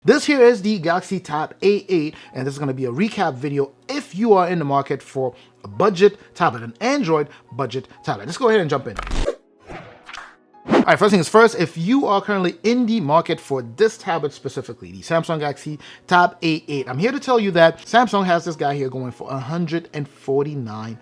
This here is the Galaxy Tab A8, and this is going to be a recap video if you are in the market for a budget tablet, an Android budget tablet. Let's go ahead and jump in. All right, first things first, if you are currently in the market for this tablet specifically, the Samsung Galaxy Tab A8, I'm here to tell you that Samsung has this guy here going for $149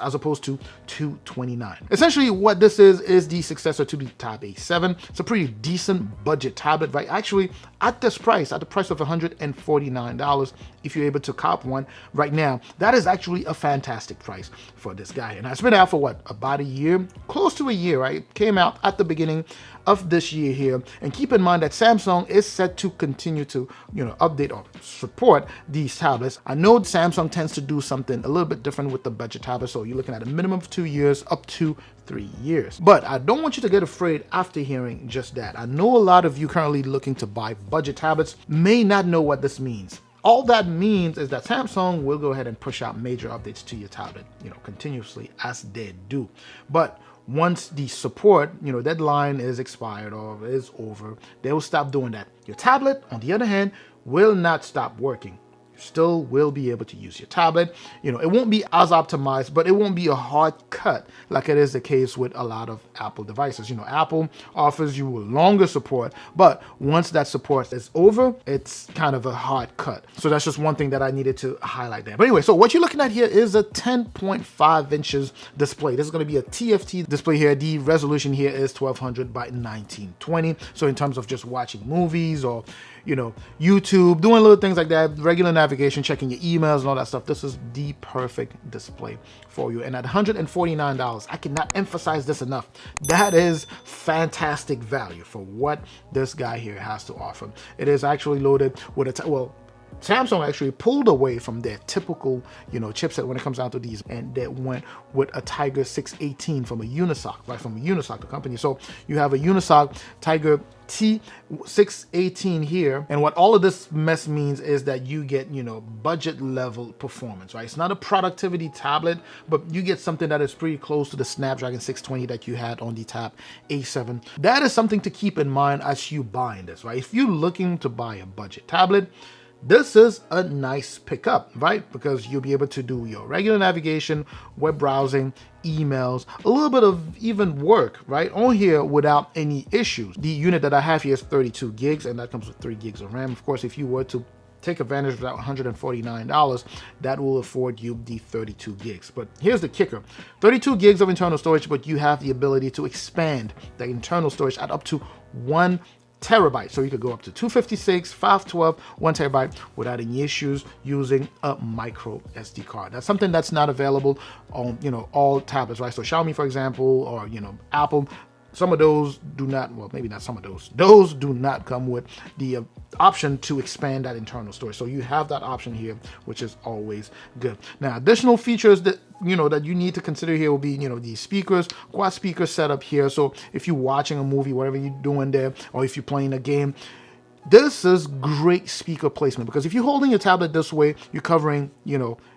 as opposed to $229. Essentially, what this is the successor to the Tab A7. It's a pretty decent budget tablet, right? Actually, at this price, at the price of $149, if you're able to cop one right now, that is actually a fantastic price for this guy. And it's been out for what, about a year, close to a year, right? It came out at the beginning of this year here. And keep in mind that Samsung is set to continue to, update or support these tablets. I know Samsung tends to do something a little bit different with the budget tablet, so you're looking at a minimum of 2 years up to 3 years. But I don't want you to get afraid after hearing just that. I know a lot of you currently looking to buy budget tablets may not know what this means. All that means is that Samsung will go ahead and push out major updates to your tablet, continuously as they do. But once the support, deadline is expired or is over, they will stop doing that. Your tablet, on the other hand, will not stop working. Still will be able to use your tablet. It won't be as optimized, but it won't be a hard cut like it is the case with a lot of Apple devices. Apple offers you a longer support, but once that support is over, it's kind of a hard cut. So that's just one thing that I needed to highlight there. But anyway, so what you're looking at here is a 10.5 inches display. This is going to be a TFT display here. The resolution here is 1200 by 1920. So in terms of just watching movies or YouTube, doing little things like that, regular navigation, checking your emails and all that stuff, this is the perfect display for you. And at $149, I cannot emphasize this enough. That is fantastic value for what this guy here has to offer. It is actually loaded with Samsung actually pulled away from their typical, chipset when it comes down to these, and they went with a Tiger 618 from a Unisoc, right? From a Unisoc, the company. So you have a Unisoc Tiger T618 here, and what all of this mess means is that you get, budget level performance, right? It's not a productivity tablet, but you get something that is pretty close to the Snapdragon 620 that you had on the Tab A7. That is something to keep in mind as you buying this, right? If you're looking to buy a budget tablet, this is a nice pickup, right? Because you'll be able to do your regular navigation, web browsing, emails, a little bit of even work, right, on here without any issues. The unit that I have here is 32 gigs, and that comes with 3 gigs of RAM. Of course, if you were to take advantage of that $149, that will afford you the 32 gigs. But here's the kicker: 32 gigs of internal storage, but you have the ability to expand the internal storage at up to 1 terabyte. So you could go up to 256, 512, 1 terabyte without any issues using a micro SD card. That's something that's not available on, all tablets, right? So Xiaomi, for example, or, Apple, some of those do not, well, maybe not some of those do not come with the option to expand that internal storage. So you have that option here, which is always good. Now, additional features that, that you need to consider here will be, the speakers, quad speaker setup here. So if you're watching a movie, whatever you're doing there, or if you're playing a game, this is great speaker placement, because if you're holding your tablet this way, you're covering,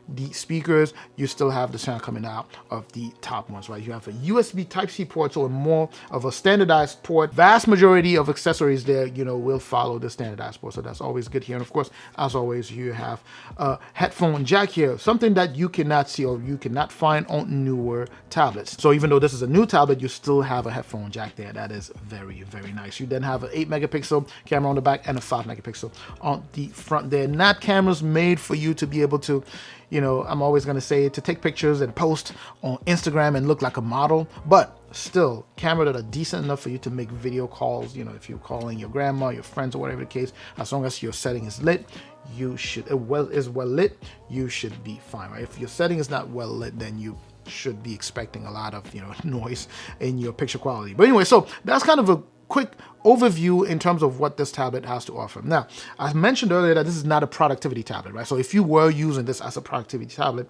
the speakers, you still have the sound coming out of the top ones, right? You have a USB Type-C port, so more of a standardized port. Vast majority of accessories there, will follow the standardized port, so that's always good here. And of course, as always, you have a headphone jack here, something that you cannot see or you cannot find on newer tablets. So even though this is a new tablet, you still have a headphone jack there. That is very, very nice. You then have an 8 megapixel camera on the back and a 5 megapixel on the front there. Not cameras made for you to be able to, I'm always going to say, to take pictures and post on Instagram and look like a model, but still camera that are decent enough for you to make video calls. If you're calling your grandma, your friends, or whatever the case, as long as your setting is lit, you should, is well lit, you should be fine, right? If your setting is not well lit, then you should be expecting a lot of, noise in your picture quality. But anyway, so that's kind of a quick overview in terms of what this tablet has to offer. Now, I mentioned earlier that this is not a productivity tablet, right? So if you were using this as a productivity tablet,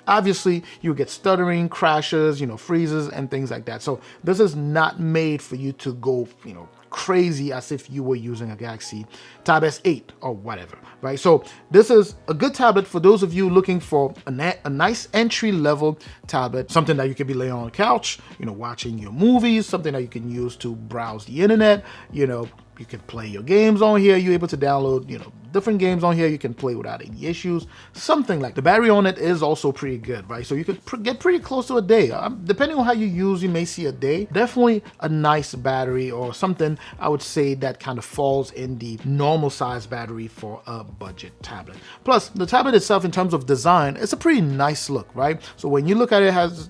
obviously you get stuttering, crashes, freezes and things like that. So this is not made for you to go, crazy as if you were using a Galaxy Tab S8 or whatever, right? So this is a good tablet for those of you looking for a nice entry-level tablet, something that you could be laying on the couch, watching your movies, something that you can use to browse the internet, You can play your games on here. You're able to download, different games on here. You can play without any issues. Something like the battery on it is also pretty good, right? So you could get pretty close to a day. Depending on how you use, you may see a day. Definitely a nice battery, or something I would say that kind of falls in the normal size battery for a budget tablet. Plus, the tablet itself, in terms of design, it's a pretty nice look, right? So when you look at it, it has,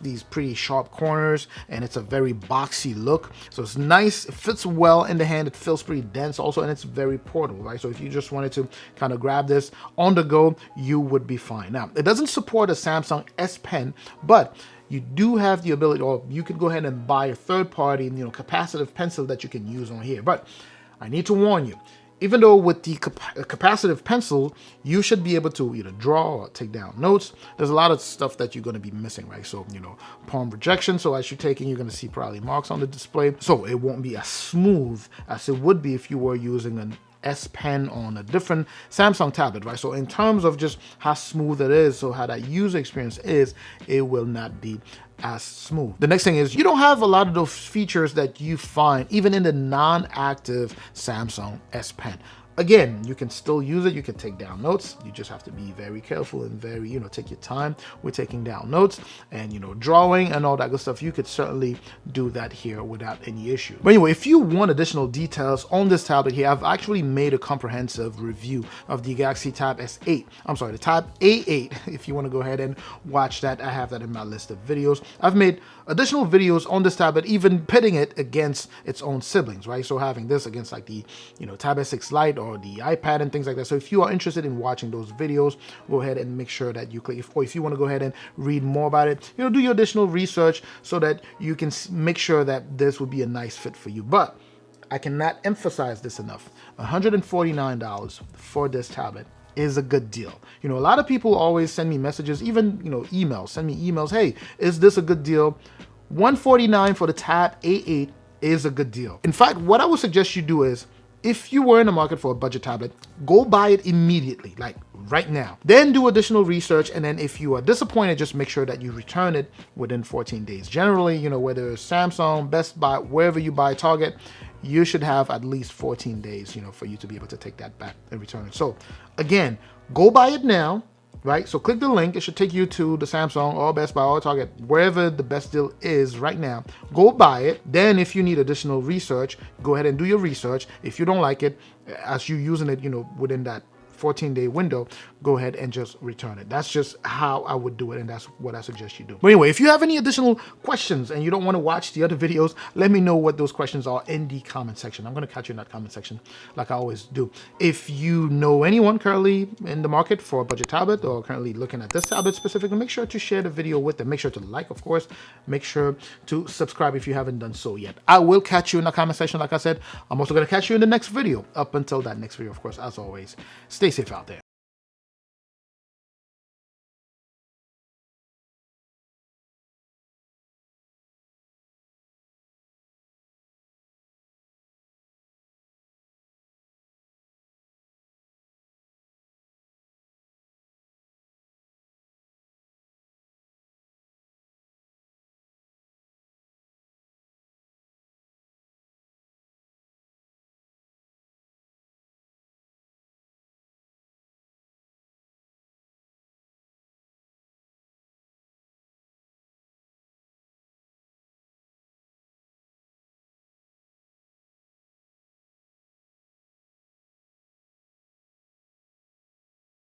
these pretty sharp corners, and it's a very boxy look. So it's nice. It fits well in the hand. It feels pretty dense also, and it's very portable, right? So if you just wanted to kind of grab this on the go, you would be fine. Now, it doesn't support a Samsung S Pen, but you do have the ability, or you could go ahead and buy a third-party, capacitive pencil that you can use on here. But I need to warn you, even though with the capacitive pencil, you should be able to either draw or take down notes, there's a lot of stuff that you're going to be missing, right? So, palm projection. So as you're taking, you're going to see probably marks on the display. So it won't be as smooth as it would be if you were using an S Pen on a different Samsung tablet, right? So in terms of just how smooth it is, so how that user experience is, it will not be as smooth. The next thing is, you don't have a lot of those features that you find even in the non-active Samsung S Pen. Again, you can still use it. You can take down notes. You just have to be very careful and very, take your time with taking down notes and, drawing and all that good stuff. You could certainly do that here without any issue. But anyway, if you want additional details on this tablet here, I've actually made a comprehensive review of the Galaxy Tab S8. I'm sorry, the Tab A8. If you want to go ahead and watch that, I have that in my list of videos. I've made additional videos on this tablet, even pitting it against its own siblings, right? So having this against like the, Tab S6 Lite or the iPad and things like that. So if you are interested in watching those videos, go ahead and make sure that you click, or if you want to go ahead and read more about it, do your additional research so that you can make sure that this would be a nice fit for you. But I cannot emphasize this enough. $149 for this tablet is a good deal. A lot of people always send me messages, even, emails, send me emails. Hey, is this a good deal? $149 for the Tab A8 is a good deal. In fact, what I would suggest you do is, if you were in the market for a budget tablet, go buy it immediately, like right now. Then do additional research, and then if you are disappointed, just make sure that you return it within 14 days. Generally, whether it's Samsung, Best Buy, wherever you buy, Target, you should have at least 14 days, for you to be able to take that back and return it. So again, go buy it now. Right, so click the link. It should take you to the Samsung or Best Buy or Target, wherever the best deal is right now. Go buy it. Then if you need additional research, go ahead and do your research. If you don't like it, as you using it, within that 14-day window, go ahead and just return it. That's just how I would do it, and that's what I suggest you do. But anyway, if you have any additional questions and you don't want to watch the other videos, let me know what those questions are in the comment section. I'm going to catch you in that comment section like I always do. If you know anyone currently in the market for a budget tablet, or currently looking at this tablet specifically, make sure to share the video with them. Make sure to like, of course. Make sure to subscribe if you haven't done so yet. I will catch you in the comment section. Like I said, I'm also going to catch you in the next video. Up until that next video, of course, as always, stay safe out there.